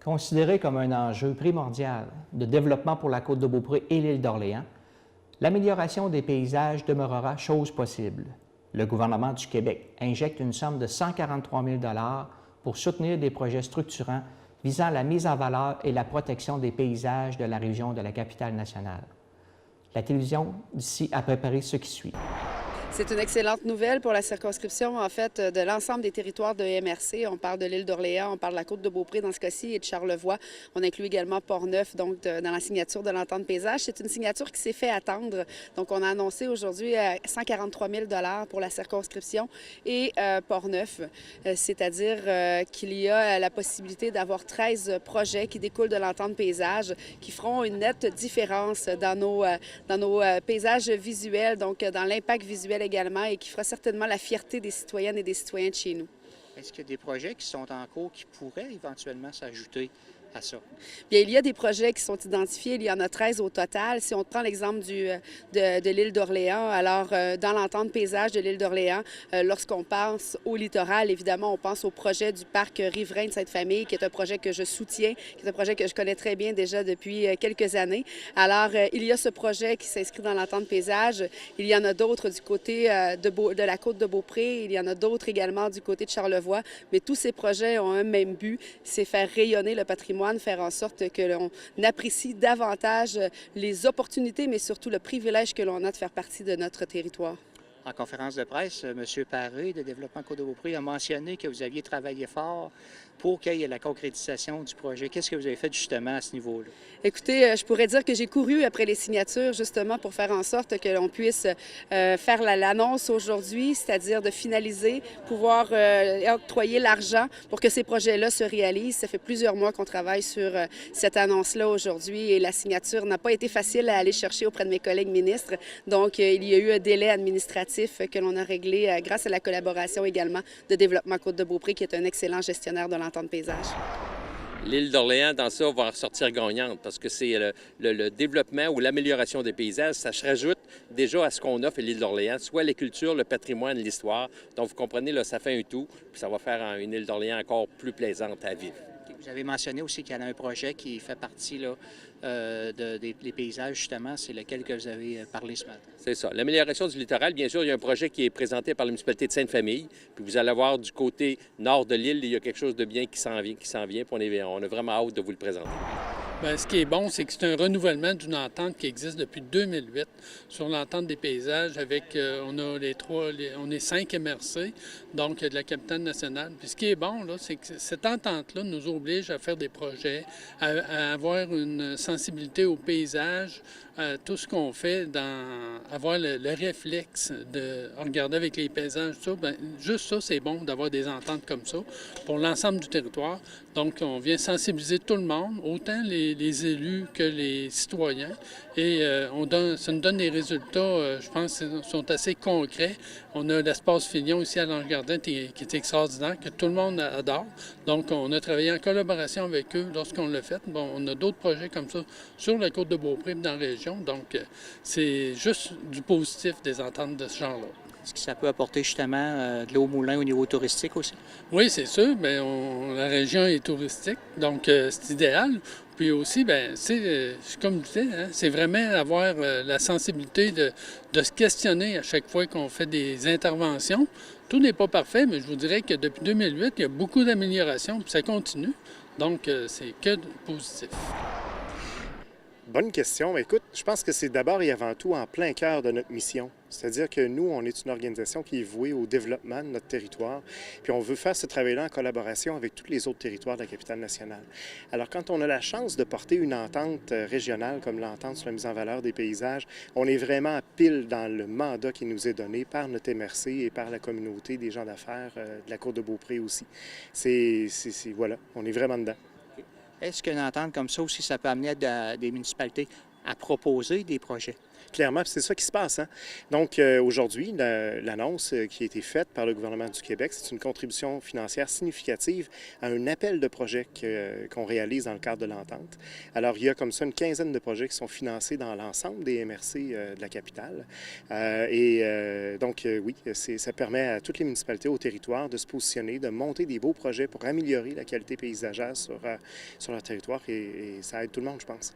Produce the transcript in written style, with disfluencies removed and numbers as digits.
Considéré comme un enjeu primordial de développement pour la Côte-de-Beaupré et l'île d'Orléans, l'amélioration des paysages demeurera chose possible. Le gouvernement du Québec injecte une somme de 143 000 pour soutenir des projets structurants visant la mise en valeur et la protection des paysages de la région de la Capitale-Nationale. La télévision d'ici a préparé ce qui suit. C'est une excellente nouvelle pour la circonscription, en fait, de l'ensemble des territoires de MRC. On parle de l'île d'Orléans, on parle de la Côte-de-Beaupré dans ce cas-ci et de Charlevoix. On inclut également Portneuf, donc dans la signature de l'entente paysage. C'est une signature qui s'est fait attendre. Donc, on a annoncé aujourd'hui 143 000 pour la circonscription et Portneuf, c'est-à-dire qu'il y a la possibilité d'avoir 13 projets qui découlent de l'entente paysage qui feront une nette différence dans nos paysages visuels, donc dans l'impact visuel également et qui fera certainement la fierté des citoyennes et des citoyens de chez nous. Est-ce qu'il y a des projets qui sont en cours qui pourraient éventuellement s'ajouter à ça? Bien, il y a des projets qui sont identifiés. Il y en a 13 au total. Si on prend l'exemple de l'île d'Orléans, alors dans l'entente paysage de l'île d'Orléans, lorsqu'on pense au littoral, évidemment, on pense au projet du parc riverain de Sainte-Famille, qui est un projet que je soutiens, qui est un projet que je connais très bien déjà depuis quelques années. Alors, il y a ce projet qui s'inscrit dans l'entente paysage. Il y en a d'autres du côté de la Côte-de-Beaupré. Il y en a d'autres également du côté de Charlevoix. Mais tous ces projets ont un même but, c'est faire rayonner le patrimoine, faire en sorte que l'on apprécie davantage les opportunités, mais surtout le privilège que l'on a de faire partie de notre territoire. En conférence de presse, M. Paré de Développement Côte-de-Beaupré a mentionné que vous aviez travaillé fort pour qu'il y ait la concrétisation du projet. Qu'est-ce que vous avez fait justement à ce niveau-là? Écoutez, je pourrais dire que j'ai couru après les signatures justement pour faire en sorte que l'on puisse faire l'annonce aujourd'hui, c'est-à-dire de finaliser, pouvoir octroyer l'argent pour que ces projets-là se réalisent. Ça fait plusieurs mois qu'on travaille sur cette annonce-là aujourd'hui et la signature n'a pas été facile à aller chercher auprès de mes collègues ministres. Donc, il y a eu un délai administratif que l'on a réglé grâce à la collaboration également de Développement Côte-de-Beaupré, qui est un excellent gestionnaire de l'entente paysage. L'île d'Orléans, dans ça, va ressortir gagnante parce que c'est le développement ou l'amélioration des paysages. Ça se rajoute déjà à ce qu'on offre à l'île d'Orléans, soit les cultures, le patrimoine, l'histoire. Donc, vous comprenez, là, ça fait un tout, puis ça va faire une île d'Orléans encore plus plaisante à vivre. Vous avez mentionné aussi qu'il y en a un projet qui fait partie là, des paysages, justement. C'est lequel que vous avez parlé ce matin? C'est ça. L'amélioration du littoral, bien sûr, il y a un projet qui est présenté par la municipalité de Sainte-Famille. Puis vous allez voir du côté nord de l'île, il y a quelque chose de bien qui s'en vient. Puis on a vraiment hâte de vous le présenter. Bien, ce qui est bon, c'est que c'est un renouvellement d'une entente qui existe depuis 2008 sur l'entente des paysages avec, on est 5 MRC, donc de la Capitale-Nationale. Puis ce qui est bon, là, c'est que cette entente-là nous oblige à faire des projets, à avoir une sensibilité au paysage, tout ce qu'on fait, avoir le réflexe de regarder avec les paysages, tout ça, bien, juste ça, c'est bon d'avoir des ententes comme ça pour l'ensemble du territoire. Donc, on vient sensibiliser tout le monde, autant les élus que les citoyens, et ça nous donne des résultats, je pense, qui sont assez concrets. On a l'espace Filion ici à l'Anse-Gardin qui est extraordinaire, que tout le monde adore. Donc, on a travaillé en collaboration avec eux lorsqu'on l'a fait. Bon, on a d'autres projets comme ça sur la Côte-de-Beaupré dans la région. Donc, c'est juste du positif des ententes de ce genre-là. Est-ce que ça peut apporter justement de l'eau au moulin au niveau touristique aussi? Oui, c'est sûr. Bien, la région est touristique, donc c'est idéal. Puis aussi, bien, comme je disais, hein, c'est vraiment avoir la sensibilité de se questionner à chaque fois qu'on fait des interventions. Tout n'est pas parfait, mais je vous dirais que depuis 2008, il y a beaucoup d'améliorations, puis ça continue. Donc, c'est que positif. Bonne question. Écoute, je pense que c'est d'abord et avant tout en plein cœur de notre mission. C'est-à-dire que nous, on est une organisation qui est vouée au développement de notre territoire, puis on veut faire ce travail-là en collaboration avec tous les autres territoires de la Capitale-Nationale. Alors, quand on a la chance de porter une entente régionale comme l'entente sur la mise en valeur des paysages, on est vraiment pile dans le mandat qui nous est donné par notre MRC et par la communauté des gens d'affaires de la Côte-de-Beaupré aussi. Voilà, on est vraiment dedans. Est-ce qu'une entente comme ça aussi, ça peut amener des municipalités à proposer des projets. Clairement, c'est ça qui se passe. Hein? Donc, aujourd'hui, l'annonce qui a été faite par le gouvernement du Québec, c'est une contribution financière significative à un appel de projets qu'on réalise dans le cadre de l'entente. Alors, il y a comme ça une quinzaine de projets qui sont financés dans l'ensemble des MRC de la capitale. Donc, oui, ça permet à toutes les municipalités au territoire de se positionner, de monter des beaux projets pour améliorer la qualité paysagère sur leur territoire et ça aide tout le monde, je pense.